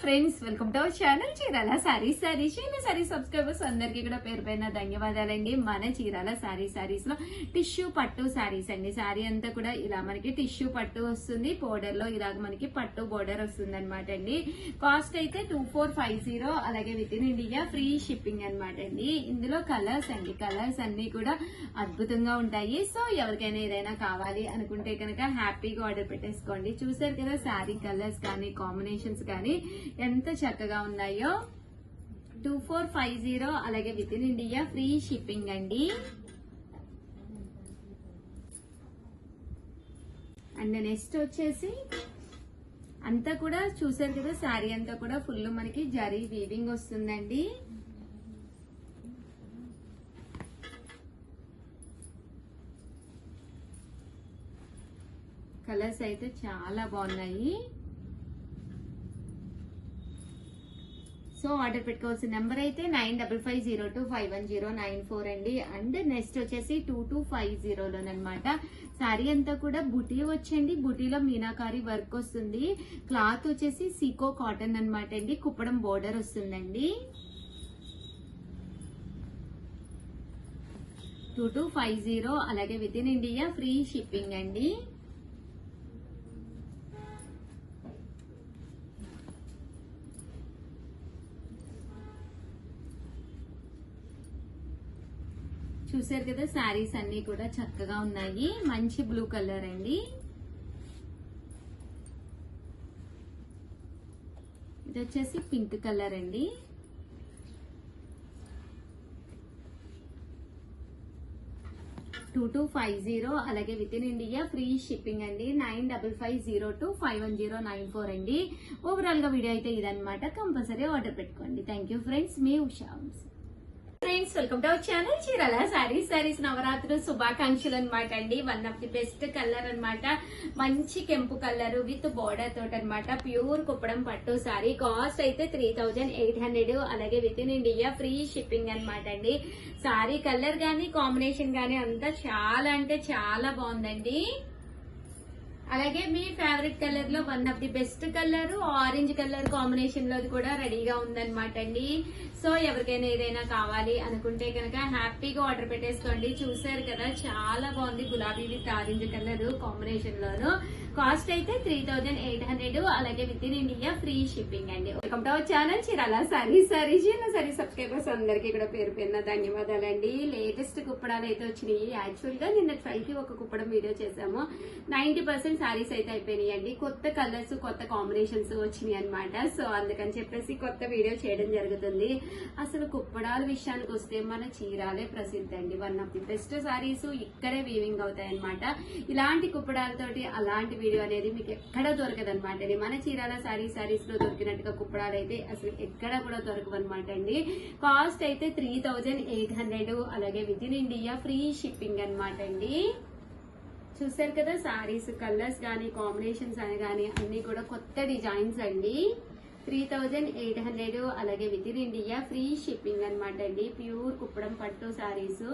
Friends, welcome to our channel Chirala sarees. Subscribers అందరికి కూడా పేరు పైన ధన్యవాదాలండి. మన చీరాల సారీస్ లో టిష్యూ పట్టు సారీస్ అండి. సారీ అంతా కూడా ఇలా మనకి టిష్యూ పట్టు వస్తుంది. బోర్డర్ లో ఇలాగ మనకి పట్టు బోర్డర్ వస్తుంది అనమాట అండి. కాస్ట్ అయితే 2450, అలాగే with in India free shipping అనమాట అండి. ఇందులో కలర్స్ అండి, కలర్స్ అన్ని కూడా అద్భుతంగా ఉంటాయి. సో ఎవరికైనా ఏదైనా కావాలి అనుకుంటే కనుక హ్యాపీగా ఆర్డర్ పెట్టేసుకోండి. చూసారు కదా సారీ కలర్స్ కానీ కాంబినేషన్స్ కానీ ఎంత చక్కగా ఉన్నాయో. 2450, అలాగే with in India free shipping అండి. అండ్ నెక్స్ట్ వచ్చేసి అంతా కూడా చూసారు కదా, శారీ అంతా కూడా ఫుల్ మనకి జరీ వీవింగ్ వస్తుందండి. కలర్స్ అయితే చాలా బాగున్నాయి. సో ఆర్డర్ పెట్టుకోవాల్సిన నెంబర్ అయితే 9550251094 అండి. అండ్ నెక్స్ట్ వచ్చేసి 2250లోనమాట. శారీ అంతా కూడా బుటీ వచ్చండి. బుటీలో మీనాకారి వర్క్ వస్తుంది. క్లాత్ వచ్చేసి సీకో కాటన్ అనమాట అండి. కుప్పడం బోర్డర్ వస్తుందండి. 2250, అలాగే with in India free shipping అండి. చూసారు కదా, శారీస్ అన్ని కూడా చక్కగా ఉన్నాయి. మంచి బ్లూ కలర్ అండి. ఇది వచ్చేసి పింక్ కలర్ అండి. $2250, అలాగే with in India free shipping అండి. 9550251094 అండి. ఓవరాల్ గా వీడియో అయితే ఇదన్నమాట. కంపల్సరీ ఆర్డర్ పెట్టుకోండి. థ్యాంక్ యూ ఫ్రెండ్స్, మీ Usha. Friends, welcome to our channel Chirala saris నవరాత్రులు శుభాకాంక్షలు అనమాట అండి. One of the best colour అనమాట. మంచి కెంపు కలర్ విత్ బోర్డర్ తోటి అనమాట. ప్యూర్ కుప్పడం పట్టు సారీ. కాస్ట్ అయితే 3800, అలాగే with in India free shipping అనమాట అండి. సారీ కలర్ గానీ కాంబినేషన్ గానీ అంతా చాలా అంటే చాలా బాగుందండి. అలాగే మీ ఫేవరెట్ కలర్ లో one of the best colour orange colour combination లో కూడా రెడీగా ఉందన్నమాట అండి. సో ఎవరికైనా ఏదైనా కావాలి అనుకుంటే కనుక హ్యాపీగా ఆర్డర్ పెట్టేసుకోండి. చూసారు కదా, చాలా బాగుంది. గులాబీ విత్ ఆరెంజ్ కలర్ కాంబినేషన్ లోను. కాస్ట్ అయితే 3800, అలాగే with in India free shipping అండి. Welcome to our channel Chirala sarees subscribers అందరికి కూడా పేరు పేరున ధన్యవాదాలండి. లేటెస్ట్ కుప్పడాలు అయితే వచ్చినాయి. యాక్చువల్ గా నిన్న 12 కి ఒక కుప్పడం వీడియో చేసాము. 90% సారీస్ అయితే అయిపోయినాయి అండి. కొత్త కలర్స్, కొత్త కాంబినేషన్స్ వచ్చినాయి అనమాట. సో అందుకని చెప్పేసి కొత్త వీడియో చేయడం జరుగుతుంది. అసలు కుప్పడాల విషయానికి వస్తే మన చీరాలే ప్రసిద్ధి అండి. One of the best saris ఇక్కడే వీవింగ్ అవుతాయి అనమాట. ఇలాంటి కుప్పడాలతోటి అలాంటి వీడియో అనేది మీకు ఎక్కడ దొరకదు అనమాట అండి. మన చీరాల సారీస్ లో దొరికినట్టుగా కుప్పడాలు అయితే అసలు ఎక్కడ కూడా దొరకవు అనమాట అండి. కాస్ట్ అయితే 3800, అలాగే with in India free shipping అనమాట అండి. చూసారు కదా, సారీస్ కలర్స్ గానీ కాంబినేషన్స్ అని గానీ అన్ని కూడా కొత్త డిజైన్స్ అండి. 3800, అలాగే with in India free shipping అనమాట అండి. ప్యూర్ కుప్పడం పట్టు సారీస్.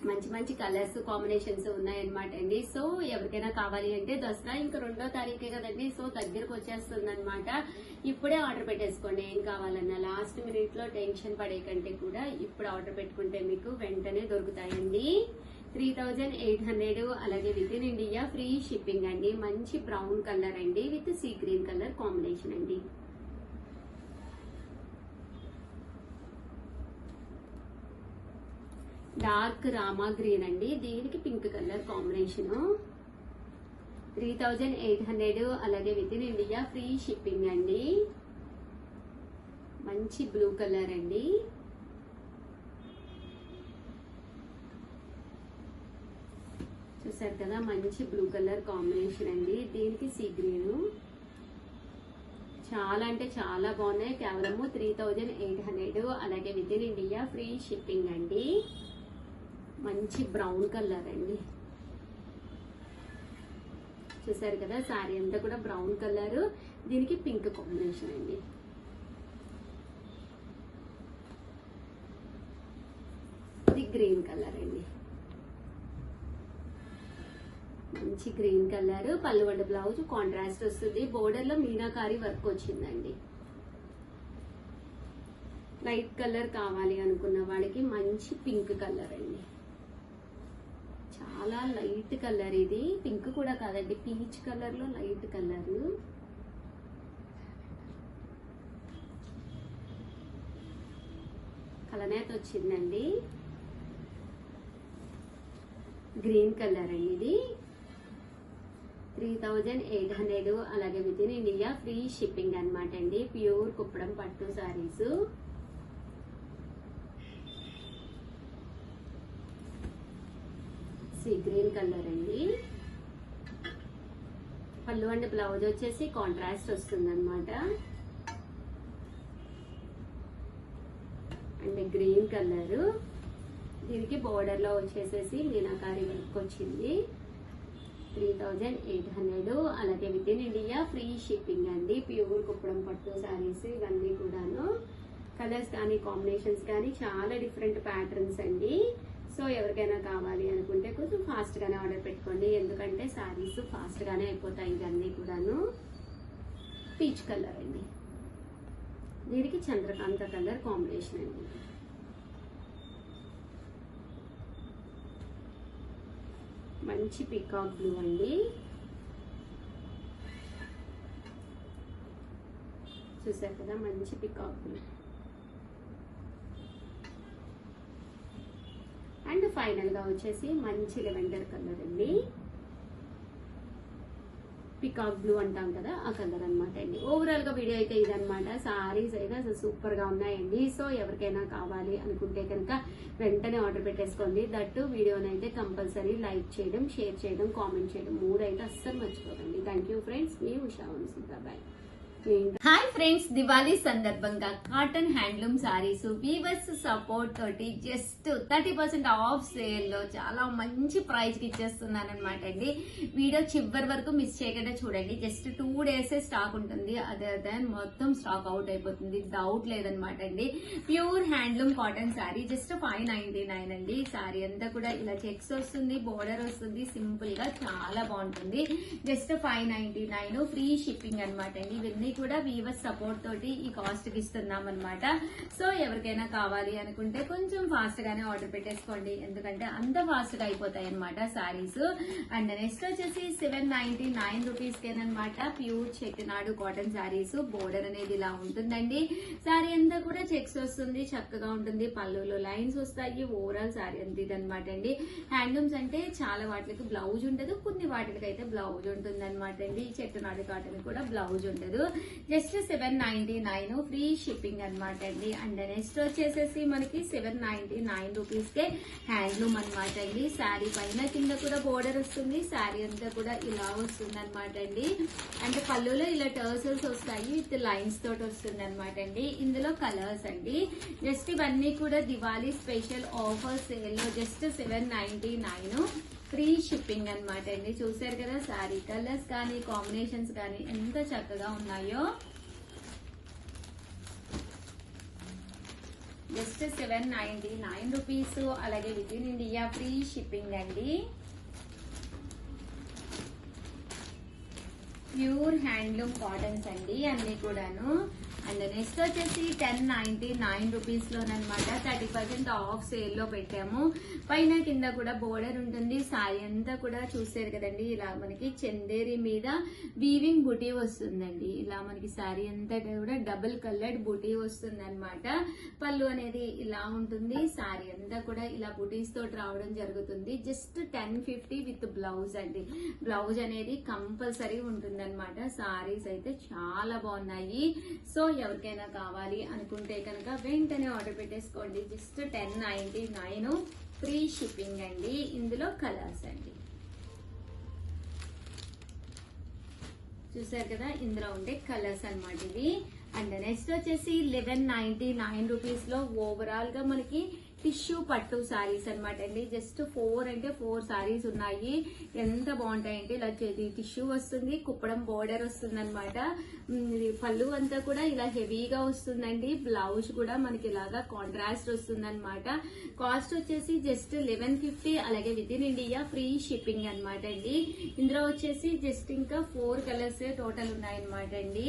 మంచి మంచి కలర్స్ కాంబినేషన్స్ ఉన్నాయన్నమాట అండి. సో ఎవరికైనా కావాలి అంటే దసరా ఇంకా 2వ తారీఖే కదండి. సో దగ్గరకు వచ్చేస్తుంది అనమాట. ఇప్పుడే ఆర్డర్ పెట్టేసుకోండి. ఏం కావాలన్నా లాస్ట్ మినిట్ లో టెన్షన్ పడే కంటే కూడా ఇప్పుడు ఆర్డర్ పెట్టుకుంటే మీకు వెంటనే దొరుకుతాయండి. 3800, అలాగే with in India free shipping అండి. మంచి బ్రౌన్ కలర్ అండి with sea green colour combination అండి. డార్క్ రామా గ్రీన్ అండి, దీనికి పింక్ కలర్ కాంబినేషన్. 3800, అలాగే with in India free shipping అండి. మంచి బ్లూ కలర్ అండి. చూసారు కదా, మంచి బ్లూ కలర్ కాంబినేషన్ అండి. దీనికి సీ గ్రీన్. చాలా అంటే చాలా బాగున్నాయి. కేవలము 3800, అలాగే with in India free shipping అండి. మంచి బ్రౌన్ కలర్ అండి. చూసారు కదా, సారీ అంతా కూడా బ్రౌన్ కలర్, దీనికి పింక్ కాంబినేషన్ అండి. ఇది గ్రీన్ కలర్ అండి. మంచి గ్రీన్ కలర్, పళ్ళు అండ్ బ్లౌజ్ కాంట్రాస్ట్ వస్తుంది. బోర్డర్ లో మీనాకారి వర్క్ వచ్చిందండి. లైట్ కలర్ కావాలి అనుకున్న వాళ్ళకి మంచి పింక్ కలర్ అండి. చాలా లైట్ కలర్, ఇది పింక్ కూడా కాదండి, పీచ్ కలర్ లో లైట్ కలర్. కలనేత వచ్చిందండి. గ్రీన్ కలర్ అండి. ఇది 3800, అలాగే with in India free shipping అనమాట అండి. ప్యూర్ కుప్పడం పట్టు సారీస్. సీ గ్రీన్ కలర్ అండి. పళ్ళు అండ్ బ్లౌజ్ వచ్చేసి కాంట్రాస్ట్ వస్తుంది అనమాట. అండ్ గ్రీన్ కలర్, దీనికి బోర్డర్ లో వచ్చేసేసి మీనాకారి వర్క్ వచ్చింది. 3800, అలాగే with in India free shipping అండి. ప్యూర్ కుప్పడం పట్టు సారీస్ ఇవన్నీ కూడాను. కలర్స్ కానీ కాంబినేషన్స్ కానీ చాలా డిఫరెంట్ ప్యాటర్న్స్ అండి. సో ఎవరికైనా కావాలి అనుకుంటే కొంచెం ఫాస్ట్ గానే ఆర్డర్ పెట్టుకోండి, ఎందుకంటే సారీస్ ఫాస్ట్ గానే అయిపోతాయి ఇవన్నీ కూడాను. పీచ్ కలర్ అండి, దీనికి చంద్రకాంత కలర్ కాంబినేషన్ అండి. మంచి పీకాక్ బ్లూ అండి. చూసారు కదా, మంచి పీకాక్ బ్లూ. అండ్ ఫైనల్ గా వచ్చేసి మంచి లెవెండర్ కలర్ అండి. పికాక్ బ్లూ అంటాం కదా, ఆ కలర్ అనమాట అండి. ఓవరాల్ గా వీడియో అయితే ఇదనమాట. సారీస్ అయితే అసలు సూపర్ గా ఉన్నాయండి. సో ఎవరికైనా కావాలి అనుకుంటే కనుక వెంటనే ఆర్డర్ పెట్టేసుకోండి. దట్టు వీడియోని అయితే కంపల్సరీ లైక్ చేయడం, షేర్ చేయడం, కామెంట్ చేయడం 3 అయితే అస్సలు మర్చిపోకండి. థ్యాంక్ యూ ఫ్రెండ్స్, మీ Usha Vamsi. Bye. Hi friends, Diwali సందర్భంగా cotton handloom sarees weavers support తోటి జస్ట్ 30% ఆఫ్ సేల్ లో చాలా మంచి ప్రైస్ కి ఇచ్చేస్తున్నాను అనమాట అండి. వీడియో చివరి వరకు మిస్ చేయకుండా చూడండి. జస్ట్ 2 days స్టాక్ ఉంటుంది, అదర్ దాన్ మొత్తం స్టాక్ అవుట్ అయిపోతుంది, డౌట్ లేదనమాట అండి. Pure handloom cotton sorry just 599 అండి. సారీ అంతా కూడా ఇలా చెక్స్ వస్తుంది, బోర్డర్ వస్తుంది, సింపుల్ గా చాలా బాగుంటుంది. జస్ట్ 599, ఫ్రీ షిప్పింగ్ అనమాట అండి. ఇవన్నీ కూడా వీవర్స్ సపోర్ట్ తోటి ఈ కాస్ట్ కి ఇస్తున్నాం అనమాట. సో ఎవరికైనా కావాలి అనుకుంటే కొంచెం ఫాస్ట్ గానే ఆర్డర్ పెట్టేసుకోండి, ఎందుకంటే అంత ఫాస్ట్ గా అయిపోతాయి అనమాట సారీస్. అండ్ నెక్స్ట్ వచ్చేసి 799 రూపీస్ కేనమాట pure Chettinad cotton sarees. Border అనేది ఇలా ఉంటుందండి. సారీ అంతా కూడా చెక్స్ వస్తుంది, చక్కగా ఉంటుంది, పళ్ళులో లైన్స్ వస్తాయి. ఓవరాల్ సారీ అంత ఇదనమాట అండి. హ్యాండ్లూమ్స్ అంటే చాలా వాటికి బ్లౌజ్ ఉండదు, కొన్ని వాటికి అయితే బ్లౌజ్ ఉంటుంది అనమాట అండి. చెట్టునాడు కాటన్ కూడా బ్లౌజ్ ఉండదు. జస్ట్ 799 ఫ్రీ షిప్పింగ్ అనమాట అండి. అండ్ నెక్స్ట్ వచ్చేసేసి మనకి 799 రూపీస్ కే హ్యాండ్లూమ్ అనమాట అండి. శారీ పైన కింద కూడా బోర్డర్ వస్తుంది, శారీ అంతా కూడా ఇలా వస్తుంది అనమాట అండి. అంటే పళ్ళులో ఇలా టర్సల్స్ వస్తాయి, విత్ లైన్స్ తోటి వస్తుంది అనమాట అండి. ఇందులో కలర్స్ అండి. జస్ట్ ఇవన్నీ కూడా దివాళీ స్పెషల్ ఆఫర్ సేల్ లో జస్ట్ 799 ఫ్రీ షిప్పింగ్ అనమాట అండి. చూసారు కదా, శారీ కలర్స్ కానీ కాంబినేషన్స్ కానీ ఎంత చక్కగా ఉన్నాయో. జస్ట్ 799 రూపీస్, అలాగే with in India free shipping అండి. ప్యూర్ హ్యాండ్లూమ్ కాటన్స్ అండి అన్ని కూడాను. అండ్ నెక్స్ట్ వచ్చేసి 1099 రూపీస్ లోనమాట 30% ఆఫ్ సేల్ లో పెట్టాము. పైన కింద కూడా బోర్డర్ ఉంటుంది. సారీ అంతా కూడా చూసారు కదండి, ఇలా మనకి చందేరి మీద వీవింగ్ బుటీ వస్తుందండి. ఇలా మనకి సారీ అంతా కూడా డబుల్ కలర్డ్ బుటీ వస్తుంది అనమాట. పళ్ళు అనేది ఇలా ఉంటుంది, సారీ అంతా కూడా ఇలా బుటీస్ తోటి రావడం జరుగుతుంది. జస్ట్ 1050 విత్ బ్లౌజ్ అండి. బ్లౌజ్ అనేది కంపల్సరీ ఉంటుంది అనమాట. సారీస్ అయితే చాలా బాగున్నాయి. సో ఎవరికైనా కావాలి అనుకుంటే కనుక వెంటనే ఆర్డర్ పెట్టేసుకోండి. జస్ట్ 1099 ఫ్రీ షిప్పింగ్ అండి. ఇందులో కలర్స్ అండి, చూసారు కదా, ఇందులో ఉండే కలర్స్ అన్నమాట ఇది. అండ్ నెక్స్ట్ వచ్చేసి 1199 రూపీస్ లో ఓవరాల్ గా మనకి టిష్యూ పట్టు సారీస్ అనమాట అండి. జస్ట్ 4 అంటే 4 సారీస్ ఉన్నాయి. ఎంత బాగుంటాయంటే ఇలా టిష్యూ వస్తుంది, కుప్పడం బోర్డర్ వస్తుంది అనమాట. పళ్ళు అంతా కూడా ఇలా హెవీగా వస్తుందండి. బ్లౌజ్ కూడా మనకి ఇలాగా కాంట్రాస్ట్ వస్తుంది అనమాట. కాస్ట్ వచ్చేసి జస్ట్ 1150, అలాగే with in India free shipping అనమాట అండి. ఇందులో వచ్చేసి జస్ట్ ఇంకా 4 కలర్స్ టోటల్ ఉన్నాయన్నమాట అండి.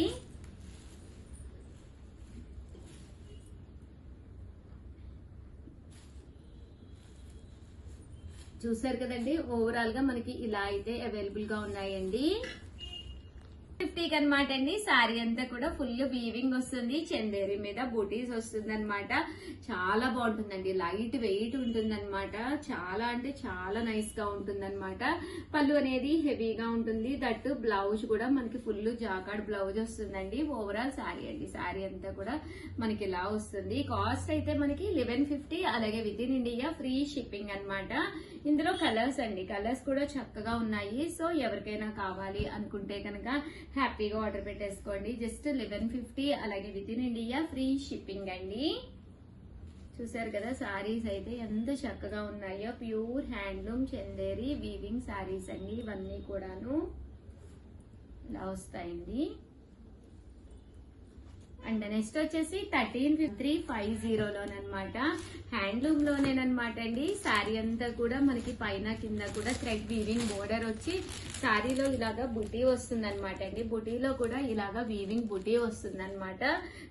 చూసారు కదండి, ఓవరాల్ గా మనకి ఇలా అయితే అవైలబుల్ గా ఉన్నాయండి. 50కి అనమాట అండి. శారీ అంతా కూడా ఫుల్ వీవింగ్ వస్తుంది, చందేరి మీద బూటీస్ వస్తుంది అనమాట. చాలా బాగుంటుందండి, లైట్ వెయిట్ ఉంటుంది అనమాట. చాలా అంటే చాలా నైస్ గా ఉంటుంది అనమాట. పళ్ళు అనేది హెవీగా ఉంటుంది, దట్టు బ్లౌజ్ కూడా మనకి ఫుల్ జాకాడ్ బ్లౌజ్ వస్తుందండి. ఓవరాల్ శారీ అండి, శారీ అంతా కూడా మనకి ఇలా వస్తుంది. కాస్ట్ అయితే మనకి 1150, అలాగే with in India free shipping అనమాట. ఇందులో కలర్స్ అండి, కలర్స్ కూడా చక్కగా ఉన్నాయి. సో ఎవరికైనా కావాలి అనుకుంటే కనుక హ్యాపీగా ఆర్డర్ పెట్టేసుకోండి. జస్ట్ 1150, అలాగే with in India free shipping అండి. చూసారు కదా సారీస్ అయితే ఎంత చక్కగా ఉన్నాయో. Pure handloom Chanderi weaving saris అండి. ఇవన్నీ కూడాను ఇలా వస్తాయండి. అండ్ నెక్స్ట్ వచ్చేసి 13,350లోనమాట, హ్యాండ్లూమ్ లోనేనమాట అండి. శారీ అంతా కూడా మనకి పైన కింద కూడా థ్రెడ్ వీవింగ్ బోర్డర్ వచ్చి శారీలో ఇలాగా బుటీ వస్తుంది అనమాట అండి. బుటీలో కూడా ఇలాగా వీవింగ్ బుటీ వస్తుంది అనమాట.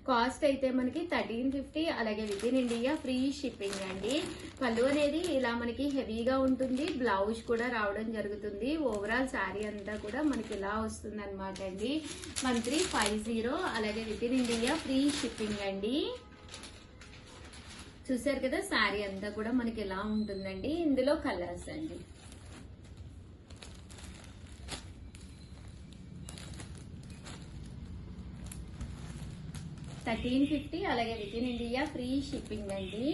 కాస్ట్ అయితే మనకి 1350, అలాగే with in India free shipping అండి. పళ్ళు అనేది ఇలా మనకి హెవీగా ఉంటుంది, బ్లౌజ్ కూడా రావడం జరుగుతుంది. ఓవరాల్ శారీ అంతా కూడా మనకి ఇలా వస్తుంది అనమాట అండి. 1350, అలాగే with in India free shipping అండి. చూసారు కదా శారీ అంతా కూడా మనకి ఎలా ఉంటుందండి. ఇందులో కలర్స్ అండి. $1350, అలాగే with in India free shipping అండి.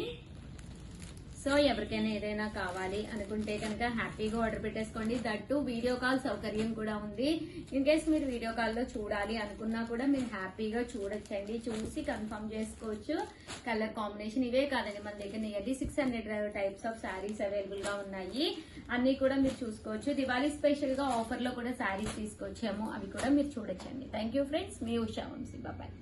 సో ఎవరికైనా ఏదైనా కావాలి అనుకుంటే కనుక హ్యాపీగా ఆర్డర్ పెట్టేసుకోండి. దట్టు వీడియో కాల్ సౌకర్యం కూడా ఉంది. ఇన్ కేస్ మీరు వీడియో కాల్లో చూడాలి అనుకున్నా కూడా మీరు హ్యాపీగా చూడొచ్చండి, చూసి కన్ఫర్మ్ చేసుకోవచ్చు. కలర్ కాంబినేషన్ ఇవే కాదండి, మన దగ్గర nearly 600 types of saris available గా ఉన్నాయి. అన్ని కూడా మీరు చూసుకోవచ్చు. దివాళీ స్పెషల్ గా ఆఫర్ లో కూడా శారీస్ తీసుకొచ్చాము, అవి కూడా మీరు చూడొచ్చండి. థ్యాంక్ యూ ఫ్రెండ్స్, మీ ఉషా వంశీ, బాయ్.